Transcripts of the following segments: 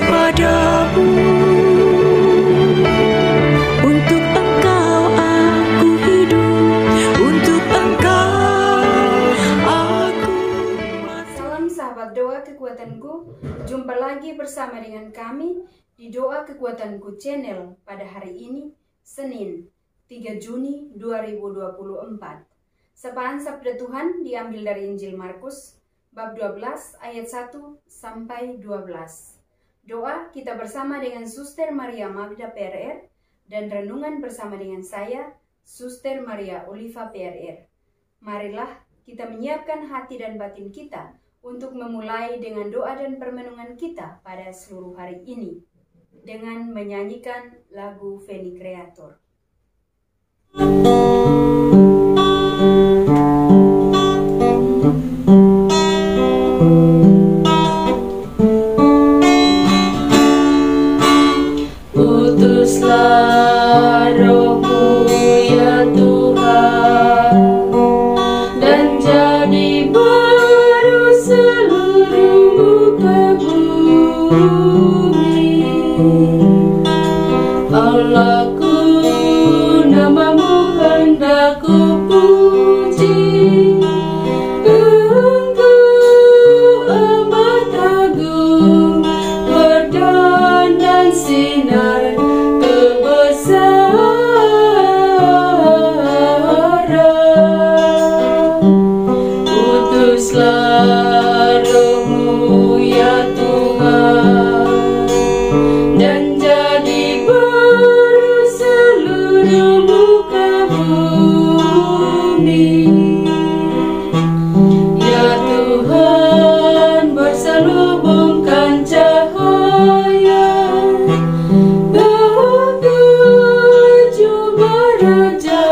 padamu. Untuk Engkau aku hidup, untuk Engkau aku mati. Salam sahabat doa kekuatanku, jumpa lagi bersama dengan kami di Doa Kekuatanku Channel pada hari ini, Senin 3 Juni 2024. Sapaan Sabda Tuhan diambil dari Injil Markus, bab 12 ayat 1 sampai 12. Doa kita bersama dengan Suster Maria Magda PRR dan renungan bersama dengan saya, Suster Maria Oliva PRR. Marilah kita menyiapkan hati dan batin kita untuk memulai dengan doa dan permenungan kita pada seluruh hari ini dengan menyanyikan lagu Veni Creator. Utuslah Roh-Mu ya Tuhan, dan jadi baru seluruh muka bumi. Allahku, nama-Mu hendak ku puji. Engkau amat agung, berdandan sinar kebesaran. Utuslah Roh-Mu ya Tuhan, dan jadi baru seluruh muka bumi. Ya Tuhan, berselubungkan cahaya ketujuh raja,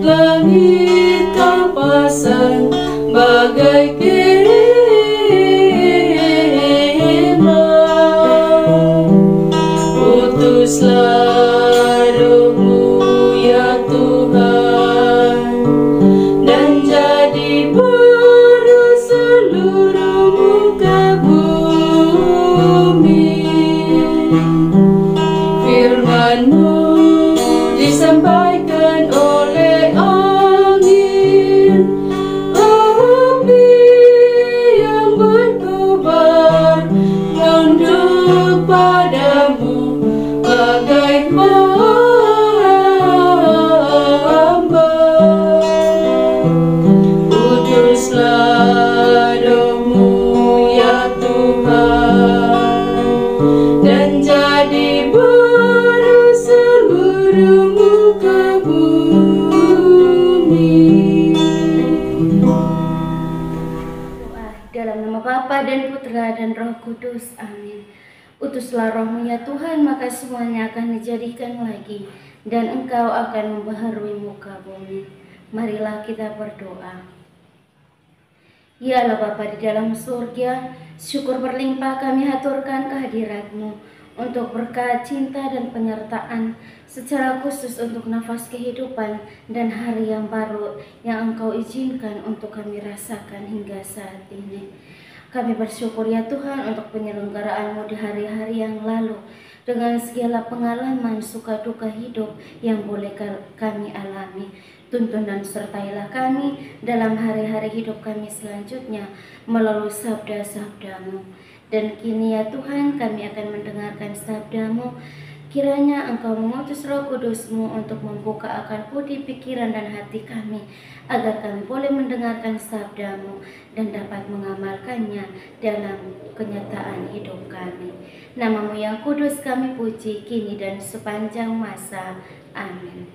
langit Kau pasang bagai kemah. Utuslah Roh-Mu ya Tuhan, dan jadi baru seluruh muka bumi. Firman-Mu disampaikan oleh angin, api yang berkobar, tunduk padamu bagai hamba. Utuslah Roh-Mu ya Tuhan, dan jadi baru seluruh muka bumi. Doa dalam nama Bapa dan Putra dan Roh Kudus. Amin. Utuslah Roh-Mu ya Tuhan, maka semuanya akan dijadikan lagi, dan Engkau akan membaharui muka bumi. Marilah kita berdoa. Ya Allah Bapa di dalam surga, syukur berlimpah kami haturkan kehadirat-Mu untuk berkat cinta dan penyertaan, secara khusus untuk nafas kehidupan dan hari yang baru yang Engkau izinkan untuk kami rasakan hingga saat ini. Kami bersyukur ya Tuhan untuk penyelenggaraan-Mu di hari-hari yang lalu, dengan segala pengalaman suka duka hidup yang boleh kami alami. Tuntun dan sertailah kami dalam hari-hari hidup kami selanjutnya melalui sabda-sabda-Mu. Dan kini ya Tuhan, kami akan mendengarkan sabda-Mu. Kiranya Engkau mengutus Roh Kudus-Mu untuk membuka akal budi, pikiran dan hati kami, agar kami boleh mendengarkan sabda-Mu dan dapat mengamalkannya dalam kenyataan hidup kami. Nama-Mu yang kudus kami puji kini dan sepanjang masa. Amin.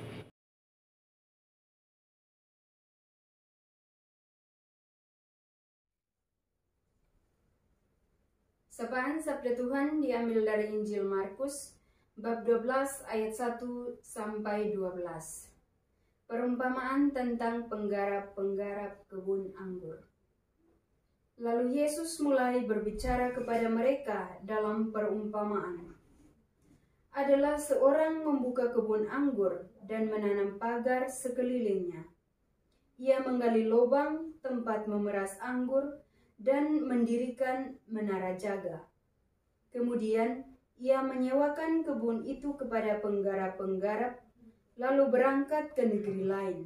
Sapaan Sabda Tuhan diambil dari Injil Markus, bab 12 ayat 1 sampai 12. Perumpamaan tentang penggarap-penggarap kebun anggur. Lalu Yesus mulai berbicara kepada mereka dalam perumpamaan. Adalah seorang membuka kebun anggur dan menanam pagar sekelilingnya. Ia menggali lubang tempat memeras anggur dan mendirikan menara jaga. Kemudian ia menyewakan kebun itu kepada penggarap-penggarap, lalu berangkat ke negeri lain.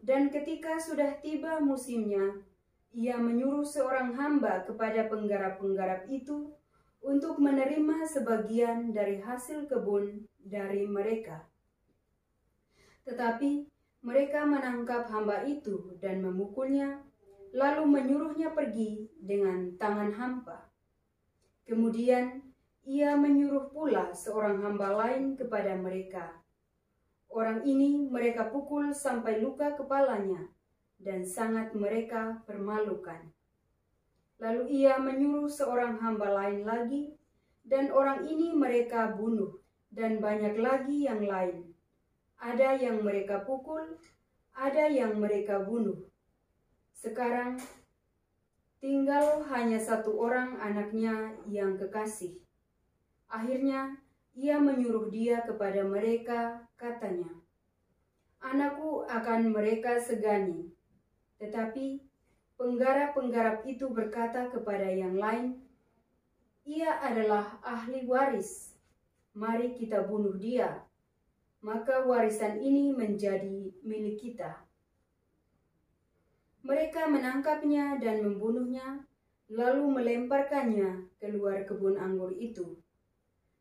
Dan ketika sudah tiba musimnya, ia menyuruh seorang hamba kepada penggarap-penggarap itu untuk menerima sebagian dari hasil kebun dari mereka. Tetapi mereka menangkap hamba itu dan memukulnya, lalu menyuruhnya pergi dengan tangan hampa. Kemudian ia menyuruh pula seorang hamba lain kepada mereka. Orang ini mereka pukul sampai luka kepalanya, dan sangat mereka permalukan. Lalu ia menyuruh seorang hamba lain lagi, dan orang ini mereka bunuh, dan banyak lagi yang lain. Ada yang mereka pukul, ada yang mereka bunuh. Sekarang tinggal hanya satu orang anaknya yang kekasih. Akhirnya ia menyuruh dia kepada mereka, katanya, "Anakku akan mereka segani." Tetapi penggarap-penggarap itu berkata kepada yang lain, "Ia adalah ahli waris. Mari kita bunuh dia, maka warisan ini menjadi milik kita." Mereka menangkapnya dan membunuhnya, lalu melemparkannya keluar kebun anggur itu.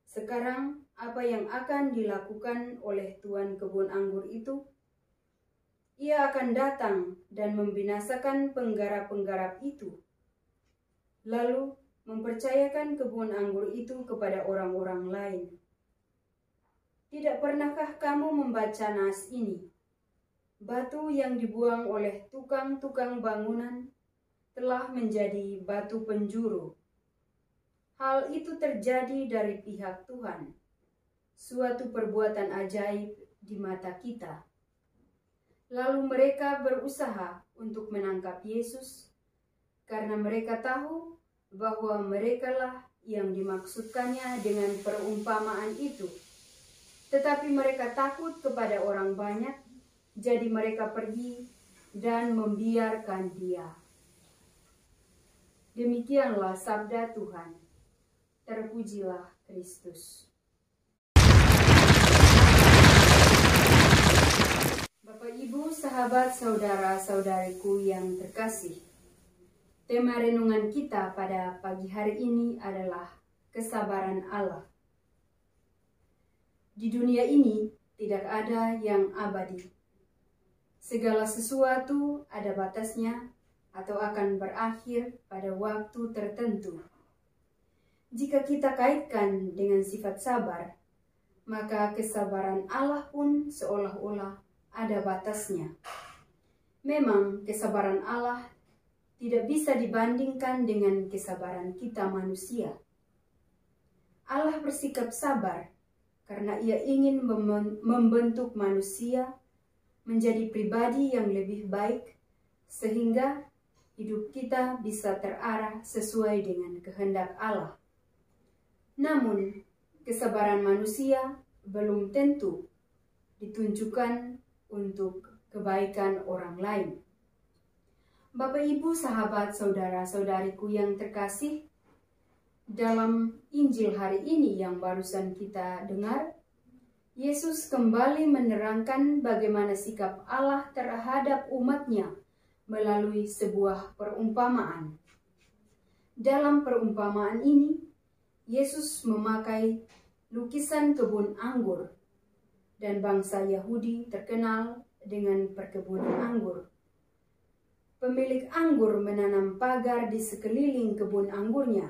Sekarang apa yang akan dilakukan oleh tuan kebun anggur itu? Ia akan datang dan membinasakan penggarap-penggarap itu, lalu mempercayakan kebun anggur itu kepada orang-orang lain. Tidak pernahkah kamu membaca nas ini? Batu yang dibuang oleh tukang-tukang bangunan telah menjadi batu penjuru. Hal itu terjadi dari pihak Tuhan, suatu perbuatan ajaib di mata kita. Lalu mereka berusaha untuk menangkap Yesus, karena mereka tahu bahwa merekalah yang dimaksudkannya dengan perumpamaan itu. Tetapi mereka takut kepada orang banyak, jadi mereka pergi dan membiarkan dia. Demikianlah sabda Tuhan. Terpujilah Kristus. Bapak, Ibu, sahabat, saudara-saudariku yang terkasih, tema renungan kita pada pagi hari ini adalah kesabaran Allah. Di dunia ini tidak ada yang abadi. Segala sesuatu ada batasnya atau akan berakhir pada waktu tertentu. Jika kita kaitkan dengan sifat sabar, maka kesabaran Allah pun seolah-olah ada batasnya. Memang kesabaran Allah tidak bisa dibandingkan dengan kesabaran kita manusia. Allah bersikap sabar karena ia ingin membentuk manusia menjadi pribadi yang lebih baik, sehingga hidup kita bisa terarah sesuai dengan kehendak Allah. Namun, kesabaran manusia belum tentu ditunjukkan untuk kebaikan orang lain. Bapak, Ibu, sahabat, saudara-saudariku yang terkasih, dalam Injil hari ini yang barusan kita dengar, Yesus kembali menerangkan bagaimana sikap Allah terhadap umatnya melalui sebuah perumpamaan. Dalam perumpamaan ini, Yesus memakai lukisan kebun anggur, dan bangsa Yahudi terkenal dengan perkebunan anggur. Pemilik anggur menanam pagar di sekeliling kebun anggurnya.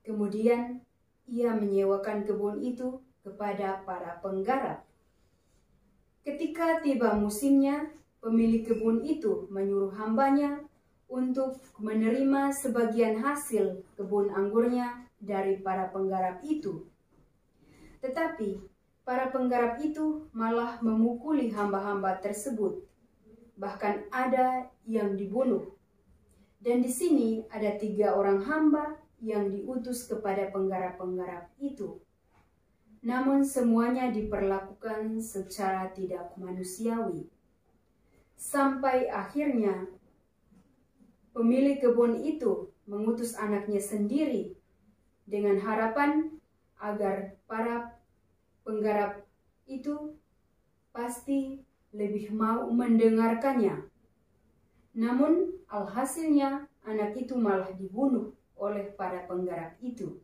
Kemudian ia menyewakan kebun itu kepada para penggarap. Ketika tiba musimnya, pemilik kebun itu menyuruh hambanya untuk menerima sebagian hasil kebun anggurnya dari para penggarap itu. Tetapi para penggarap itu malah memukuli hamba-hamba tersebut. Bahkan ada yang dibunuh. Dan di sini ada 3 orang hamba yang diutus kepada penggarap-penggarap itu. Namun semuanya diperlakukan secara tidak manusiawi. Sampai akhirnya pemilik kebun itu mengutus anaknya sendiri dengan harapan agar para penggarap itu pasti lebih mau mendengarkannya. Namun alhasilnya anak itu malah dibunuh oleh para penggarap itu.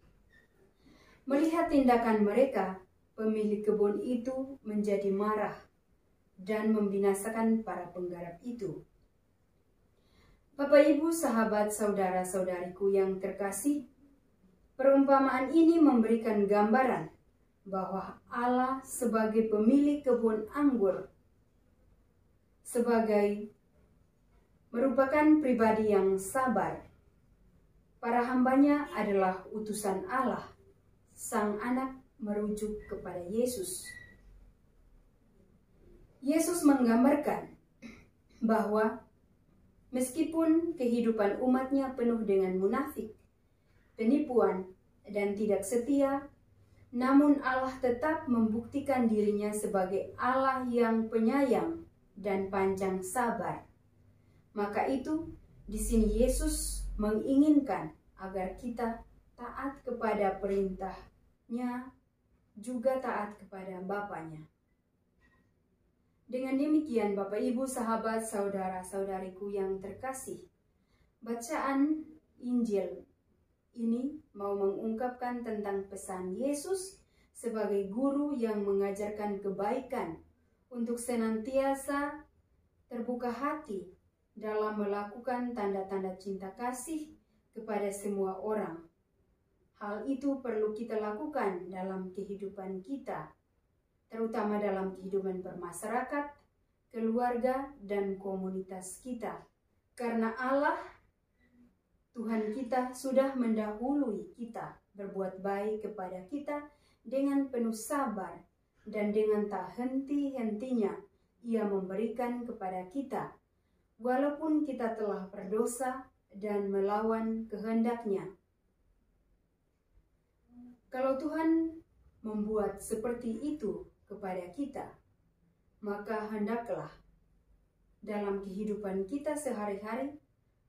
Melihat tindakan mereka, pemilik kebun itu menjadi marah dan membinasakan para penggarap itu. Bapak, Ibu, sahabat, saudara-saudariku yang terkasih, perumpamaan ini memberikan gambaran bahwa Allah sebagai pemilik kebun anggur merupakan pribadi yang sabar. Para hambanya adalah utusan Allah. Sang anak merujuk kepada Yesus. Yesus menggambarkan bahwa meskipun kehidupan umatnya penuh dengan munafik, penipuan, dan tidak setia, namun Allah tetap membuktikan dirinya sebagai Allah yang penyayang dan panjang sabar. Maka itu, di sini Yesus menginginkan agar kita taat kepada perintah-Nya, juga taat kepada Bapaknya. Dengan demikian, Bapak, Ibu, sahabat, saudara-saudariku yang terkasih, bacaan Injil ini mau mengungkapkan tentang pesan Yesus sebagai guru yang mengajarkan kebaikan untuk senantiasa terbuka hati dalam melakukan tanda-tanda cinta kasih kepada semua orang. Hal itu perlu kita lakukan dalam kehidupan kita, terutama dalam kehidupan bermasyarakat, keluarga, dan komunitas kita. Karena Allah, Tuhan kita, sudah mendahului kita berbuat baik kepada kita dengan penuh sabar, dan dengan tak henti-hentinya Ia memberikan kepada kita, walaupun kita telah berdosa dan melawan kehendak-Nya. Kalau Tuhan membuat seperti itu kepada kita, maka hendaklah dalam kehidupan kita sehari-hari,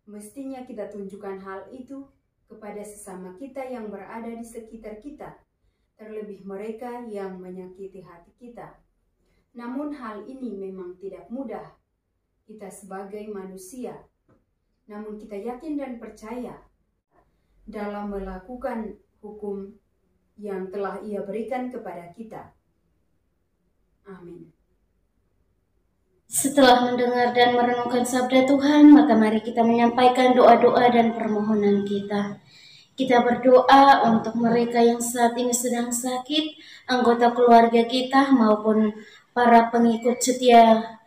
mestinya kita tunjukkan hal itu kepada sesama kita yang berada di sekitar kita, terlebih mereka yang menyakiti hati kita. Namun hal ini memang tidak mudah. Kita sebagai manusia, namun kita yakin dan percaya dalam melakukan hukum yang telah Ia berikan kepada kita. Amin. Setelah mendengar dan merenungkan sabda Tuhan, maka mari kita menyampaikan doa-doa dan permohonan kita. Kita berdoa untuk mereka yang saat ini sedang sakit, anggota keluarga kita maupun para pengikut setia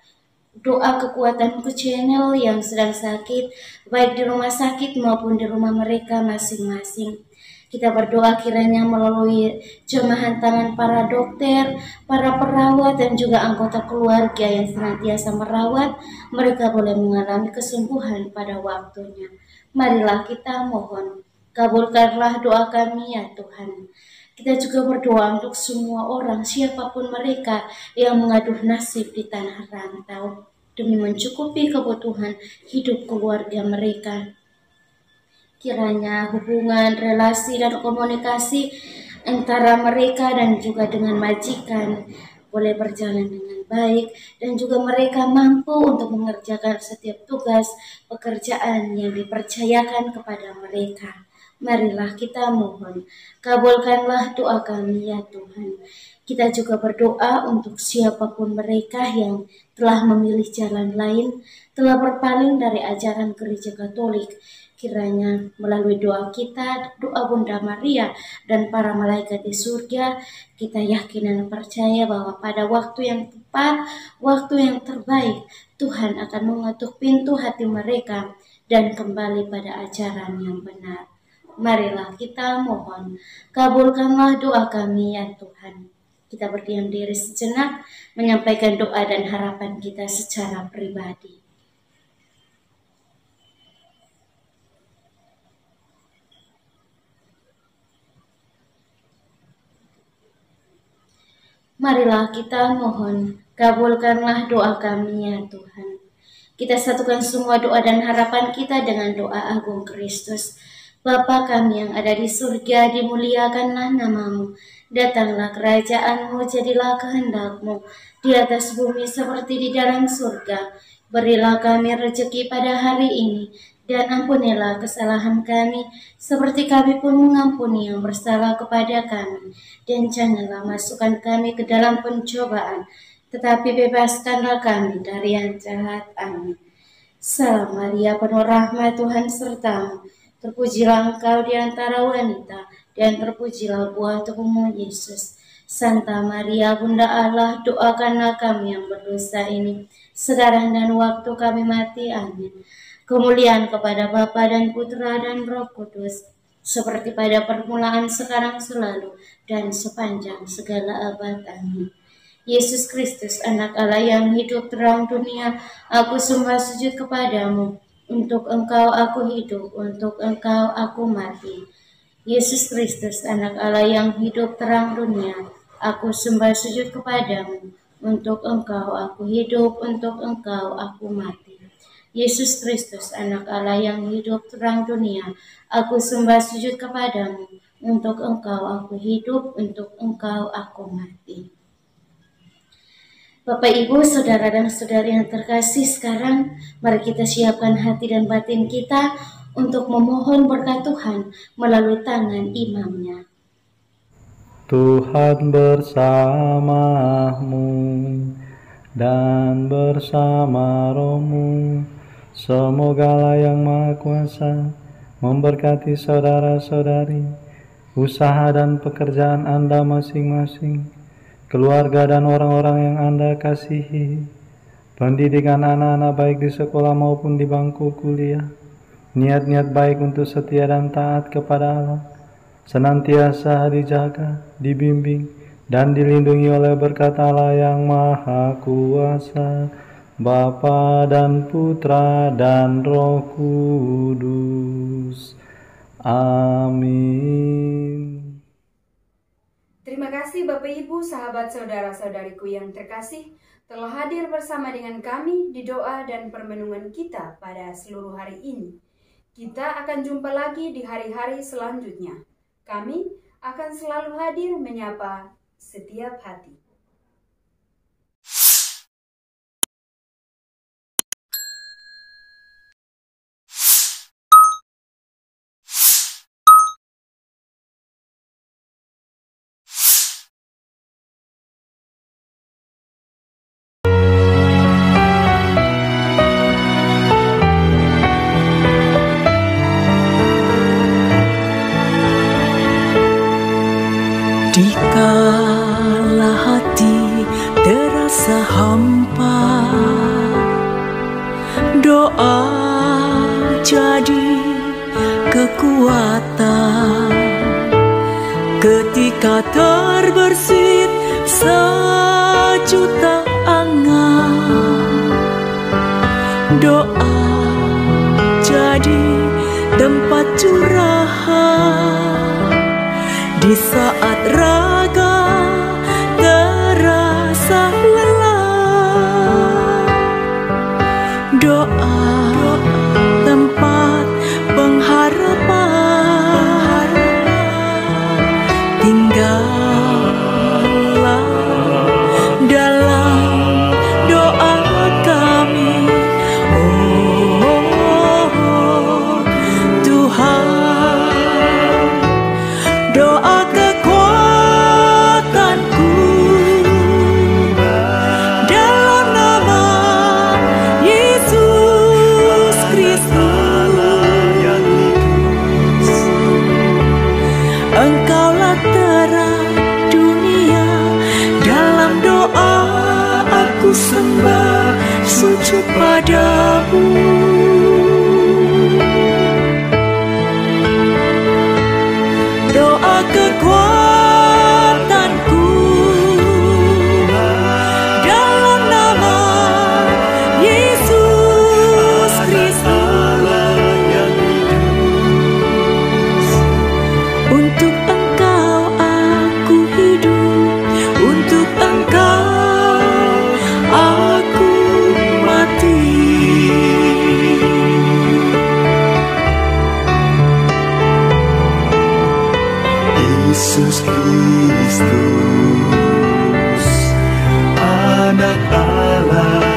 doa kekuatanku channel yang sedang sakit, baik di rumah sakit maupun di rumah mereka masing-masing. Kita berdoa kiranya melalui jemahan tangan para dokter, para perawat, dan juga anggota keluarga yang senantiasa merawat, mereka boleh mengalami kesembuhan pada waktunya. Marilah kita mohon, kabulkanlah doa kami ya Tuhan. Kita juga berdoa untuk semua orang, siapapun mereka yang mengaduh nasib di tanah rantau, demi mencukupi kebutuhan hidup keluarga mereka. Kiranya hubungan, relasi, dan komunikasi antara mereka dan juga dengan majikan boleh berjalan dengan baik, dan juga mereka mampu untuk mengerjakan setiap tugas pekerjaan yang dipercayakan kepada mereka. Marilah kita mohon, kabulkanlah doa kami ya Tuhan. Kita juga berdoa untuk siapapun mereka yang telah memilih jalan lain, telah berpaling dari ajaran Gereja Katolik. Kiranya melalui doa kita, doa Bunda Maria, dan para malaikat di surga, kita yakin dan percaya bahwa pada waktu yang tepat, waktu yang terbaik, Tuhan akan mengetuk pintu hati mereka dan kembali pada ajaran yang benar. Marilah kita mohon, kabulkanlah doa kami ya Tuhan. Kita berdiam diri sejenak, menyampaikan doa dan harapan kita secara pribadi. Marilah kita mohon, kabulkanlah doa kami ya Tuhan. Kita satukan semua doa dan harapan kita dengan doa Agung Kristus. Bapa kami yang ada di surga, dimuliakanlah namamu. Datanglah kerajaanmu, jadilah kehendak-mu di atas bumi seperti di dalam surga. Berilah kami rezeki pada hari ini, dan ampunilah kesalahan kami, seperti kami pun mengampuni yang bersalah kepada kami. Dan janganlah masukkan kami ke dalam pencobaan, tetapi bebaskanlah kami dari yang jahat. Amin. Salam Maria, penuh rahmat, Tuhan sertamu. Terpujilah engkau di antara wanita, dan terpujilah buah tubuhmu, Yesus. Santa Maria, Bunda Allah, doakanlah kami yang berdosa ini, sekarang dan waktu kami mati. Amin. Kemuliaan kepada Bapa dan Putra dan Roh Kudus, seperti pada permulaan, sekarang, selalu, dan sepanjang segala abad. Amin. Yesus Kristus, anak Allah yang hidup terang dunia, aku sembah sujud kepadamu. Untuk engkau aku hidup, untuk engkau aku mati. Yesus Kristus, anak Allah yang hidup terang dunia, aku sembah sujud kepadamu. Untuk engkau aku hidup, untuk engkau aku mati. Yesus Kristus, anak Allah yang hidup terang dunia, aku sembah sujud kepadamu. Untuk engkau aku hidup, untuk engkau aku mati. Bapak, Ibu, Saudara dan Saudari yang terkasih, sekarang mari kita siapkan hati dan batin kita untuk memohon berkat Tuhan melalui tangan imamnya. Tuhan bersamamu dan bersama rohmu. Semogalah yang Maha Kuasa memberkati saudara-saudari, usaha dan pekerjaan Anda masing-masing, keluarga dan orang-orang yang Anda kasihi, pendidikan anak-anak baik di sekolah maupun di bangku kuliah, niat-niat baik untuk setia dan taat kepada Allah, senantiasa dijaga, dibimbing, dan dilindungi oleh berkat Allah yang Maha Kuasa, Bapa dan Putra dan Roh Kudus. Amin. Terima kasih Bapak Ibu, sahabat saudara-saudariku yang terkasih, telah hadir bersama dengan kami di doa dan permenungan kita pada seluruh hari ini. Kita akan jumpa lagi di hari-hari selanjutnya. Kami akan selalu hadir menyapa setiap hati. Dikala hati terasa hampa, doa jadi kekuatan. Ketika terbersit sejuta angan, doa jadi tempat curahan. Di saat raga terasa lelah, doa tempat pengharapan. Tinggallah dalam doa kami, oh Tuhan. Doa kekuatanku dalam nama Yesus Kristus. Engkaulah terang dunia, dalam doa aku sembah sujud padamu. Doa kekuatanku dalam nama Yesus Kristus. Untuk Engkau aku hidup, untuk Engkau aku mati. Yesus Kristus, Anak Allah